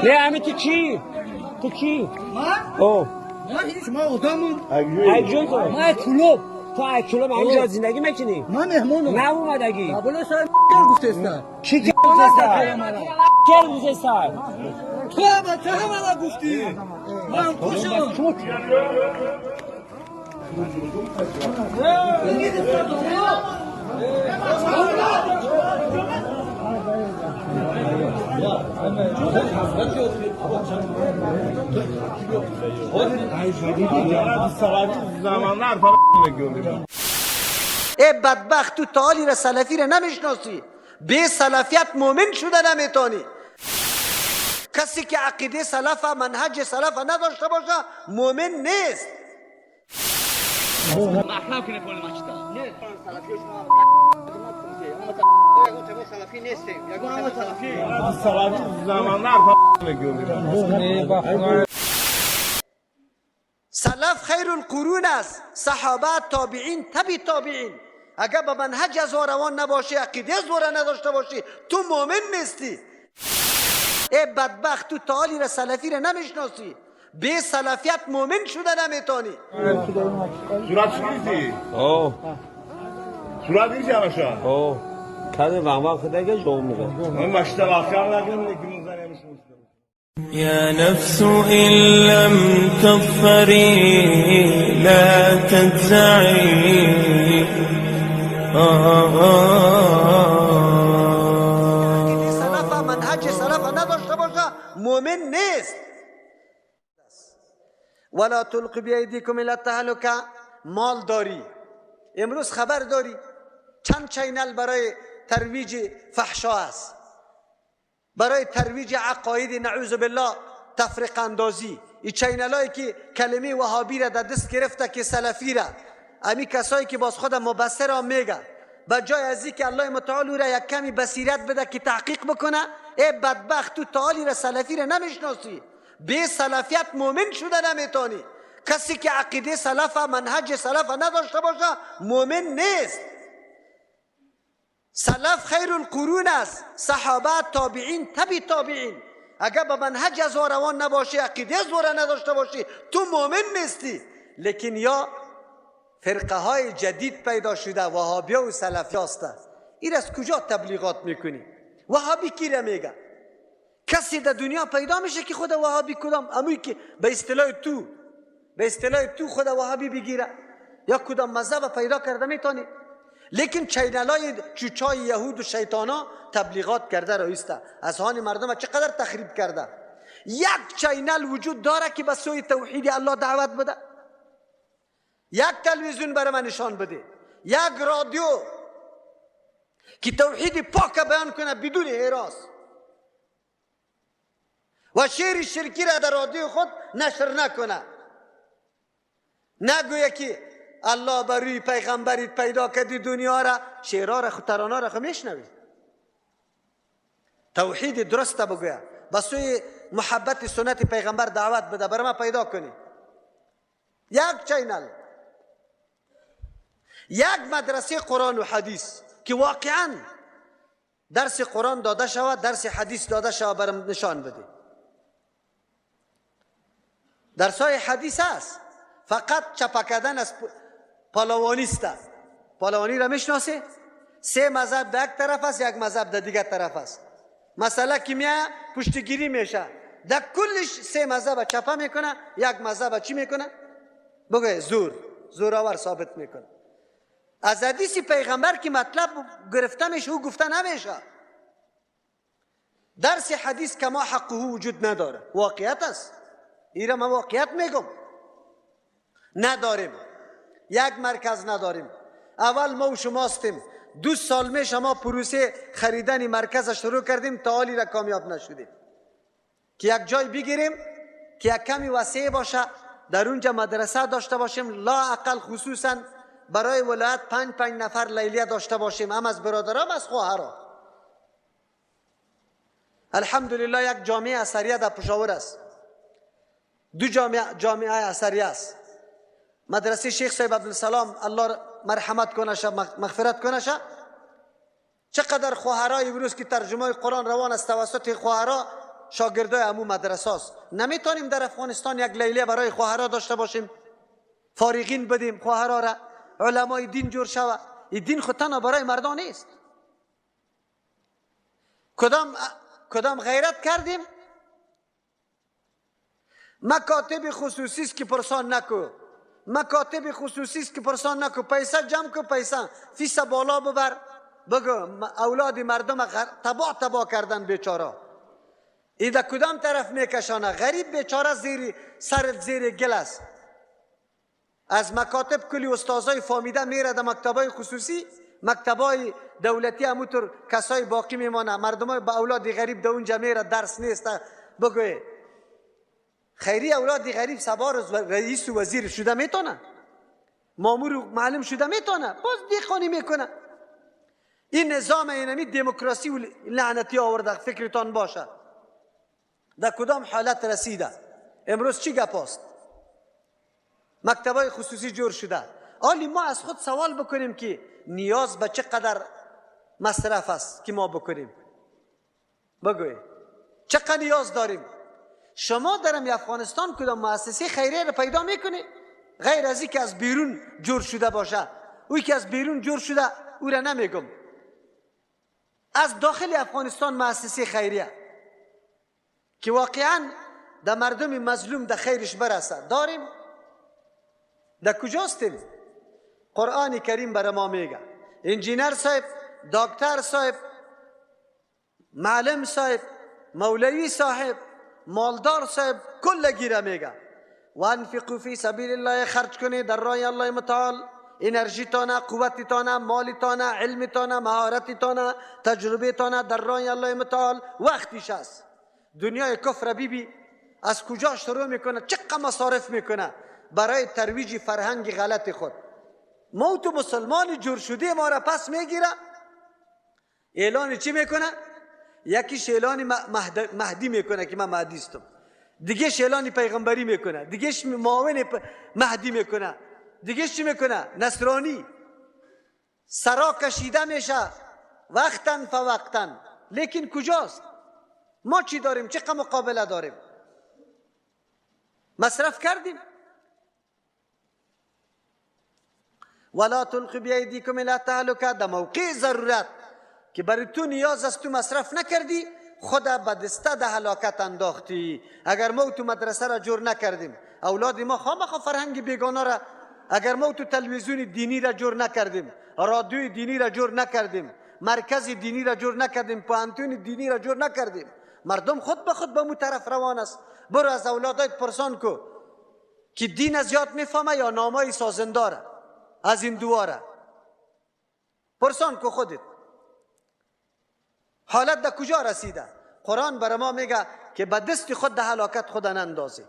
نه همین تو کی؟ تو کی؟ من؟ اوه من هیچ ما آدمم اگجون تو؟ من کلوب تو اکلوب همینجا زندگی میکنی؟ من مهمونم نه اومدگی قبول سر گفته است کی که گفته سر؟ کی گفته سر؟ تو بچه همه گفتی من خوشم ای بدبخت تو تعالی را سلفی را نمیشناسی به سلفیت مؤمن شده نمیتانی کسی که عقیده سلف منهج سلف نداشته باشه مؤمن نیست سلف خیر القرون است صحابه تابعین تبی تابعین اگر به منهج از روان نباشی عقیده از نداشته باشی تو مؤمن نیستی ای بدبخت تو تعالی را سلفی را نمیشناسی به سلفیت مؤمن شده نمیتانی صورت چیزی؟ اوه صورت نیست همشا اوه کده وقت خدا که جوم میگه من مشتبه آخر نگیم نگیم زنیمش يا نفس إن لم تظفري لا تجزعي سلف منهج سلف نداشته باشه مؤمن نیست ولا تلقوا بأيديكم الى التهلكه مال داری امروز خبر داری چند چینل برای ترویج فحشا است برای ترویج عقاید نعوذ بالله تفرقه اندازی این چینل هایی که کلمه وهابی را در دست گرفته که سلفی را امی کسایی که باز خود مبصر هم میگه بجای از که الله متعال او را یک کمی بصیرت بده که تحقیق بکنه ای بدبخت تو تعالی را سلفی را نمیشناسی به سلفیت مؤمن شده نمیتانی کسی که عقیده سلف منهج سلف نداشته باشه مؤمن نیست سلف خیر القرون است صحابه تابعین تبی تابعین اگر به منهج از روان نباشی عقیده از نداشته باشی تو مؤمن نیستی لیکن یا فرقه های جدید پیدا شده وهابیا و سلفی هست این از کجا تبلیغات میکنی وهابی کی را میگه کسی در دنیا پیدا میشه که خود وهابی کدام اموی که به اصطلاح تو خود وهابی بگیره یا کدام مذهب پیدا کرده میتونی لیکن چینل های چوچای یهود و شیطانا تبلیغات کرده رایسته از هان مردم چقدر تخریب کرده یک چینل وجود داره که به سوی توحید الله دعوت بده یک تلویزیون برای من نشان بده یک رادیو که توحید پاک بیان کنه بدون هراس و شعر شرکی را در رادیو خود نشر نکنه نگویه که الله بر روی پیغمبریت پیدا کردی دنیا را شعرها را ترانه را میشنوی توحید درست بگویه به سوی محبت سنت پیغمبر دعوت بده برای ما پیدا کنی یک چینل یک مدرسه قرآن و حدیث که واقعا درس قرآن داده شود درس حدیث داده شود برام نشان بده درس های حدیث است فقط چپا کردن از پالوانیست است پالوانی را میشناسه سه مذهب در یک طرف است یک مذهب در دیگر طرف است مثلا کیمیا پشتگیری میشه در کلش سه مذهب چپا میکنه یک مذهب چی میکنه بگه زورآور ثابت میکنه از حدیث پیغمبر که مطلب گرفته میشه او گفته نمیشه درس حدیث کما حقه وجود نداره واقعیت است این را من واقعیت میگم نداریم یک مرکز نداریم اول ما و شما هستیم 2 سال می شما پروسه خریدن مرکز شروع کردیم تا حالی را کامیاب نشدیم که یک جای بگیریم که یک کمی وسیع باشه در اونجا مدرسه داشته باشیم لا اقل خصوصا برای ولایت 5 نفر لیلیه داشته باشیم هم از برادرام از خواهرام الحمدلله یک جامعه اثریه در پشاور است 2 جامعه اثریه است مدرسه شیخ صاحب عبدالسلام الله مرحمت کنه مغفرت کنه چقدر خواهرای امروز که ترجمه قرآن روان است توسط خواهرا شاگردای امو مدرسه است. نمیتونیم در افغانستان یک لیله برای خواهرها داشته باشیم، فارغین بدیم خواهرها را، علمای دین جور شود؟ این دین خود تنها برای مردان نیست. کدام غیرت کردیم؟ مکاتب خصوصی است که پرسان نکو، مکاتب خصوصی است که پرسان نکو، پیسه جمع کو، پیسه فیس بالا ببر، بگو اولاد مردم تباه کردن بیچاره. ایده کدام طرف میکشانه؟ غریب بیچاره زیر گل است. از مکاتب کلی استازای فامیده میره در مکتبای خصوصی، مکتبای دولتی همونطور کسای باقی میمانه، مردم با اولاد غریب در اونجا میره درس نیست. بگوی خیری اولاد غریب سوار رئیس و وزیر شده میتونه، مامور و معلم شده میتونه، باز دیخانی میکنه. این نظام اینمی دموکراسی و لعنتی آورده، فکرتان باشه. در کدام حالت رسیده؟ امروز چی گپ است؟ مکتبای خصوصی جور شده. حالی ما از خود سوال بکنیم که نیاز به چقدر مصرف است که ما بکنیم؟ بگوی چقدر نیاز داریم؟ شما در افغانستان کدام مؤسسه خیریه را پیدا میکنی غیر از این که از بیرون جور شده باشه؟ اوی که از بیرون جور شده او را نمیگم، از داخل افغانستان مؤسسه خیریه که واقعا در مردم مظلوم در خیرش برسه داریم؟ در کجاستیم؟ قرآن کریم بر ما میگه انجینر صاحب، دکتر صاحب، معلم صاحب، مولوی صاحب، مالدار صاحب کل گیره میگه وانفقوا فی سبیل الله، خرج کنید در راه الله متعال، انرژی تانه، قوت تانه، مال تانه، علم تانه، مهارت تانه، تجربه تانه در راه الله متعال. وقتیش است. دنیای کفر بیبی از کجا شروع میکنه؟ چقدر مصارف میکنه برای ترویج فرهنگ غلط خود. ما تو مسلمان جور شده ما را پس میگیره، اعلان چی میکنه؟ یکیش اعلان مهدی میکنه که من مهدی استم، دیگهش اعلان پیغمبری میکنه، دیگهش معاون مهدی میکنه، دیگهش چی میکنه؟ نصرانی. سرا کشیده میشه وقتاً فوقتاً. لیکن کجاست؟ ما چی داریم؟ چقدر مقابله داریم؟ مصرف کردیم؟ ولا تلقوا بأيديكم الى التهلكه، در موقع ضرورت که برای تو نیاز است تو مصرف نکردی، خود به دسته ده هلاکت انداختی. اگر ما تو مدرسه را جور نکردیم، اولاد ما خامخا فرهنگ بیگانه را، اگر ما تو تلویزیون دینی را جور نکردیم، رادیوی دینی را جور نکردیم، مرکز دینی را جور نکردیم، پوهنتون دینی را جور نکردیم، مردم خود به خود به مو طرف روان است. برو از اولادت پرسان کو که دین از یاد میفهمه یا نامای سازنداره از این دواره. پرسان کو خودت حالت در کجا رسیده. قرآن بر ما میگه که به دست خود در هلاکت خود نندازی.